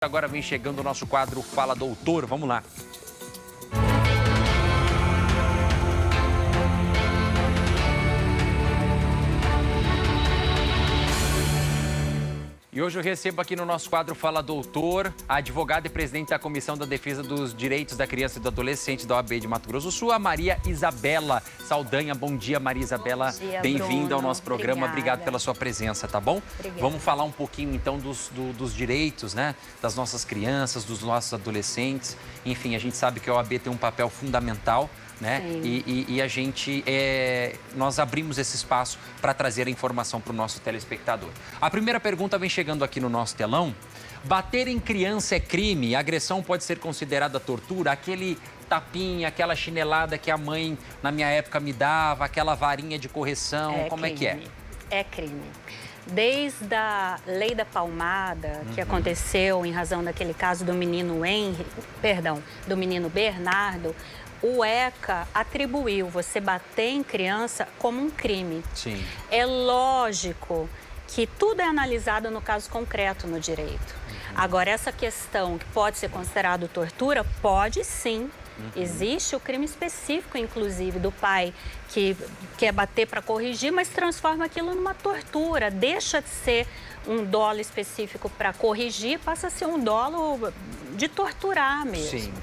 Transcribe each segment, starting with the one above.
Agora vem chegando o nosso quadro Fala Doutor, vamos lá. E hoje eu recebo aqui no nosso quadro Fala Doutor, a advogada e presidente da Comissão da Defesa dos Direitos da Criança e do Adolescente da OAB de Mato Grosso do Sul, a Maria Isabela Saldanha. Bom dia, Maria Isabela. Bem-vinda ao nosso programa. Obrigado pela sua presença, tá bom? Obrigada. Vamos falar um pouquinho, então, dos direitos, né? Das nossas crianças, dos nossos adolescentes. Enfim, a gente sabe que a OAB tem um papel fundamental, né? E a gente, nós abrimos esse espaço para trazer a informação para o nosso telespectador. A primeira pergunta vem chegando aqui no nosso telão. Bater em criança é crime? A agressão pode ser considerada tortura? Aquele tapinha, aquela chinelada que a mãe, na minha época, me dava, aquela varinha de correção, como é que é? É crime. Desde a lei da palmada, que aconteceu em razão daquele caso do menino do menino Bernardo, o ECA atribuiu você bater em criança como um crime. Sim. É lógico que tudo é analisado no caso concreto no direito. Agora, essa questão que pode ser considerado tortura, pode sim. Existe o crime específico, inclusive, do pai que quer bater para corrigir, mas transforma aquilo numa tortura. Deixa de ser um dolo específico para corrigir, passa a ser um dolo de torturar mesmo. Sim.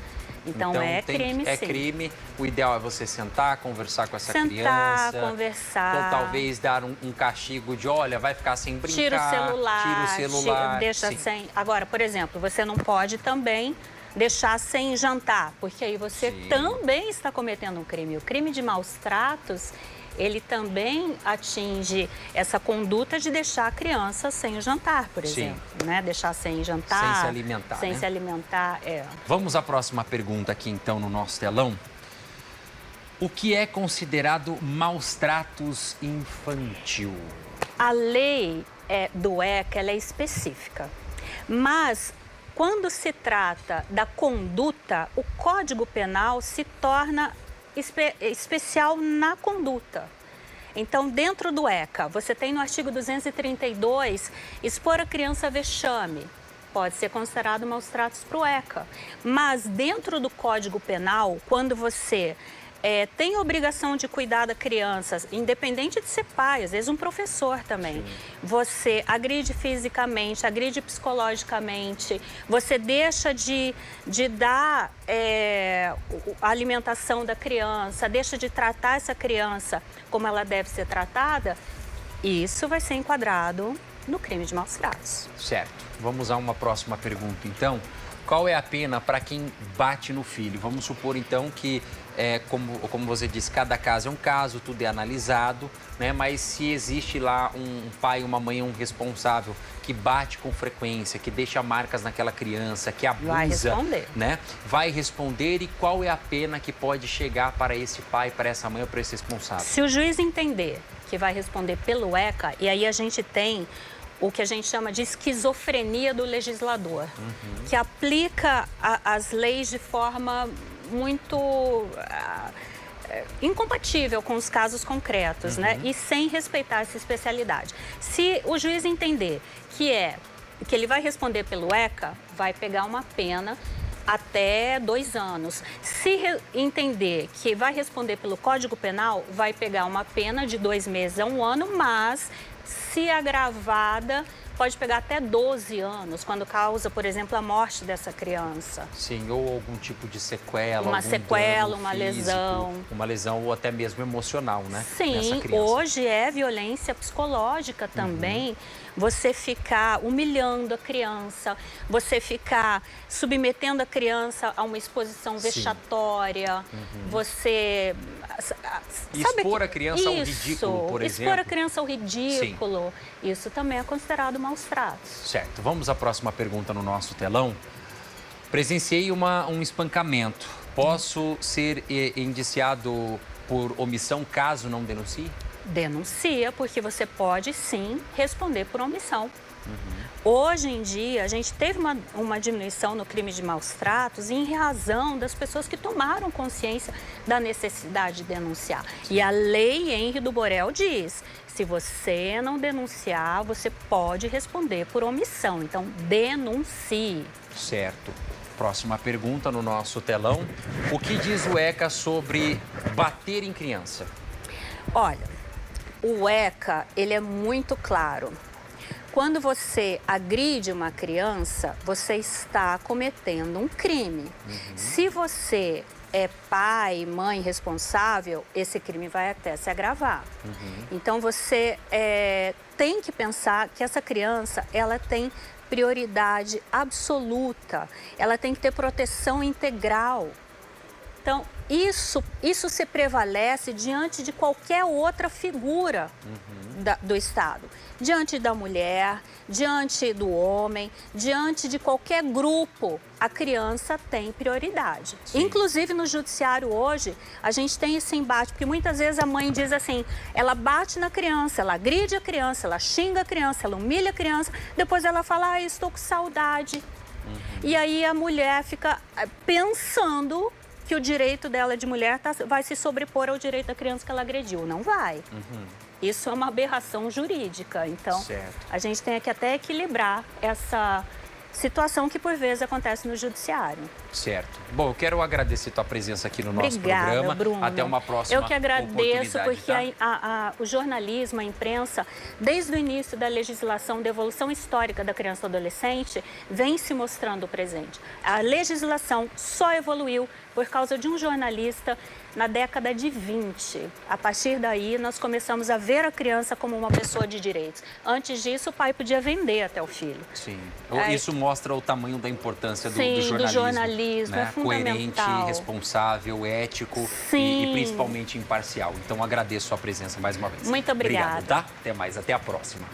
Então é crime, sim. É crime. O ideal é você sentar, conversar com essa criança. Sentar, conversar. Então, talvez dar um castigo de, olha, vai ficar sem brincar. Tira o celular. Deixa sim. sem... Agora, por exemplo, você não pode também deixar sem jantar, porque aí você também está cometendo um crime. O crime de maus tratos, ele também atinge essa conduta de deixar a criança sem o jantar, por exemplo. Né? Deixar sem jantar. Sem se alimentar, Sem se alimentar, Vamos à próxima pergunta aqui, então, no nosso telão. O que é considerado maus tratos infantil? A lei do ECA, ela é específica, mas quando se trata da conduta, o Código Penal se torna especial na conduta. Então, dentro do ECA, você tem no artigo 232, expor a criança a vexame. Pode ser considerado maus tratos para o ECA. Mas dentro do Código Penal, quando você tem a obrigação de cuidar da criança, independente de ser pai, às vezes um professor também. Você agride fisicamente, agride psicologicamente, você deixa de dar a alimentação da criança, deixa de tratar essa criança como ela deve ser tratada, isso vai ser enquadrado no crime de maus tratos. Certo. Vamos a uma próxima pergunta, então. Qual é a pena para quem bate no filho? Vamos supor, então, que, como você disse, cada caso é um caso, tudo é analisado, né? Mas se existe lá um pai, uma mãe, um responsável que bate com frequência, que deixa marcas naquela criança, que abusa, vai responder. Né? Vai responder, e qual é a pena que pode chegar para esse pai, para essa mãe ou para esse responsável? Se o juiz entender que vai responder pelo ECA, e aí a gente tem o que a gente chama de esquizofrenia do legislador, que aplica as leis de forma muito incompatível com os casos concretos, né? E sem respeitar essa especialidade. Se o juiz entender que ele vai responder pelo ECA, vai pegar uma pena até 2 anos. Se entender que vai responder pelo Código Penal, vai pegar uma pena de 2 meses a 1 ano, mas se agravada, pode pegar até 12 anos, quando causa, por exemplo, a morte dessa criança. Sim, ou algum tipo de sequela, uma sequela, uma físico, lesão. Uma lesão ou até mesmo emocional, né? Sim, hoje é violência psicológica também. Você ficar humilhando a criança, você ficar submetendo a criança a uma exposição vexatória, você... Expor a criança ao ridículo, por exemplo. Expor a criança ao ridículo, isso também é considerado maus tratos. Certo. Vamos à próxima pergunta no nosso telão. Presenciei um espancamento. Posso ser indiciado por omissão caso não denuncie? Denuncia, porque você pode sim responder por omissão. Hoje em dia, a gente teve uma diminuição no crime de maus tratos em razão das pessoas que tomaram consciência da necessidade de denunciar. E a lei Henri do Borel diz, se você não denunciar, você pode responder por omissão. Então, denuncie. Certo. Próxima pergunta no nosso telão. O que diz o ECA sobre bater em criança? Olha, o ECA, ele é muito claro. Quando você agride uma criança, você está cometendo um crime. Se você é pai, mãe responsável, esse crime vai até se agravar. Então, você tem que pensar que essa criança, ela tem prioridade absoluta, ela tem que ter proteção integral. Então, isso se prevalece diante de qualquer outra figura do Estado. Diante da mulher, diante do homem, diante de qualquer grupo, a criança tem prioridade. Sim. Inclusive, no judiciário hoje, a gente tem esse embate, porque muitas vezes a mãe diz assim, ela bate na criança, ela agride a criança, ela xinga a criança, ela humilha a criança, depois ela fala, ah, estou com saudade. E aí a mulher fica pensando que o direito dela de mulher vai se sobrepor ao direito da criança que ela agrediu. Não vai. Isso é uma aberração jurídica. Então, a gente tem que até equilibrar essa situação que, por vezes, acontece no judiciário. Certo. Bom, eu quero agradecer a tua presença aqui no nosso programa. Bruno. Até uma próxima oportunidade. Eu que agradeço, porque tá? o jornalismo, a imprensa, desde o início da legislação de evolução histórica da criança e adolescente, vem se mostrando presente. A legislação só evoluiu por causa de um jornalista na década de 20. A partir daí, nós começamos a ver a criança como uma pessoa de direitos. Antes disso, o pai podia vender até o filho. Sim. Isso mostra o tamanho da importância do jornalismo. Do jornalismo, né? é fundamental. Coerente, responsável, ético e principalmente imparcial. Então, agradeço a sua presença mais uma vez. Muito obrigada. Obrigado, tá? Até mais. Até a próxima.